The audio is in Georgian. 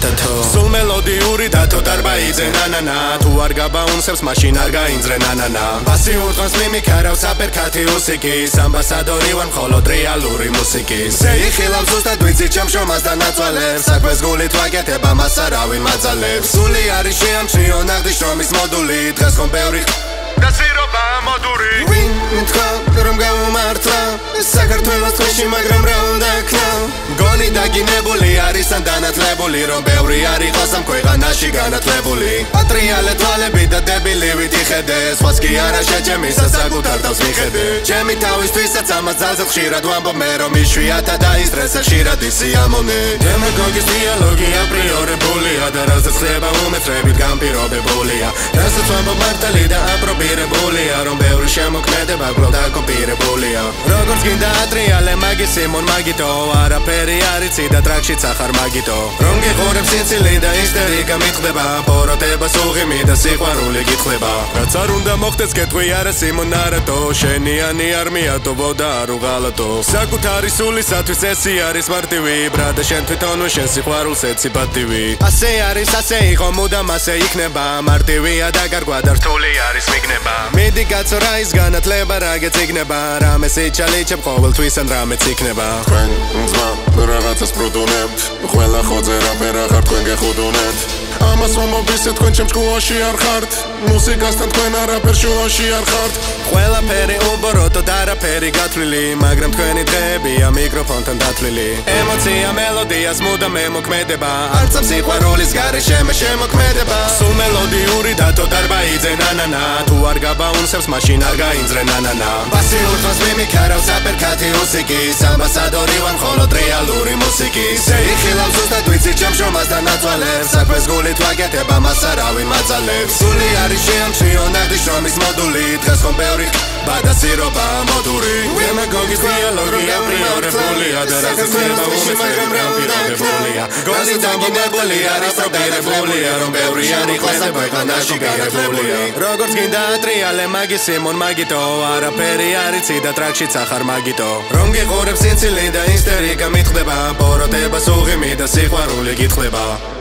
დათო სულ მელოდიური დათო დარბაიძე ნანანა თუ არ გაბაუნსებს მაშინ არ გაინძრე ნანანა პასიურ დღეს მიმიქარავს აპერკათი უსიკის ამბასადორი ვარ მხოლოდ რეალური მუსიკის შეიხილავ ზუსტად ვიცი ჩემ შრომას და ნაცვალებს საქმეს გულით ვაკეთებ ამას არავინ მაძალებს სული არის შეამჩნიო ნახდი შრომის მოდული დღეს ხომ ბევრი გასირობა მოდური ვინ თქვა რომ გაუმართლა საქართველოს თვეში მაგრამ რა უნდა ქნა გონი დაგინებული არის ან დანათლებული რომ ბევრი არ იყოს ამ ქვეყანაში განათლებული პატრიალე თვალები და დებილი ვიტიხედე სხვას კი არა შეჭემისა საკუთარ თავს მიხედე ჩემი თავისთვისაც ამას ძალზე ხშირად ვამბობ მე რომ იშვიათად აისტრესა ხშირად ისიამოვნე დემაგოგის დიალოგი აპრიორებულია და რასაც ხდება უმეცრებით განპირობებულია რასაც ვამბობ მართალი და აპრობირებულია რომ ბევრი შემოქმედება გლოვ დაკოპირებულია როგორც გინდა ატრიალე მაგის სიმონ მაგითო არაფერი არიცი და ტრაქშიც ახარ მაგითო რომ გიყურებ სიცილი და ისტერიკა მიტყდება პოროტებას უღიმი და სიყვარული გითხრება რაც არ უნდა მოხდეს კეთვი არა სიმონ არათო შენიანი არ მიატოვო და არ უღალატო საკუთარი სულისათვის ესე არის მარტივი ბრადა შენ თვითონვე შენ სიყვარულს ეცი პატივი ასე არის ასე იყო მუდამ ასე იქნება მარტივია და გარგვა და რთული არის მიგნება მიდი კაცო რა ის განათლება რა გეციგნება რამე სიჩალიჩებ ყოველთვის ან რამეც იქნება თქვენ ძმა რაღაცას პროდუნებთ ყველა ხოძე რაფერ ახარ თქვენ გეხუდუნეთ ამას მომობისე თქვენ ჩემ ჭკუაში არ ხართ მუსიკასთან თქვენ არაფერ შუაში არ ხართ ყველაფერი უბოროტო და არაფერი გათვლილი მაგრამ თქვენი დღეებია მიკროფონთან დათვლილი ემოცია მელოდიას მუდამ ემოქმედება არც ამ სიყვარულის გარეშე მე შემოქმედება სულ მელოდიური დათო დარბაიძე ნანანა თუ არ გაბაუნსებს მაშინ არ გაინძრე ნანანა პასიურ დღეს მიმიქარავს აპერკათი უსიკის ამბასადორი ვარ მხოლოდ რეალური მუსიკის შეიხილავ ზუსტად ვიცი ჩემ შრომას და ნაცვალებს საქმეს გულით ვაკეთებ ამას არავინ მაძალებს სული არის შეამჩნიო ნახდი შრომის მოდული დღეს ხომ ბევრი ბადასირობა მოდური დემაგოგის დიალოგი აპრიორებულია და რასაც ხდება უმეცრებით განპირობებულია გონი დაგინებული არის პრობირებულია რომ ბევრი არ იყოს ამ ქვეყანაში განათლებული როგორც გინდა ატრიალე მაგის სიმონ მაგითო არაფერი არიცი და ტრაქშიც ახარ მაგითო რომ გიყურებ სიცილი და ისტერიკა მიტყდება პოროტებას უღიმი და სიყვარული გითხრება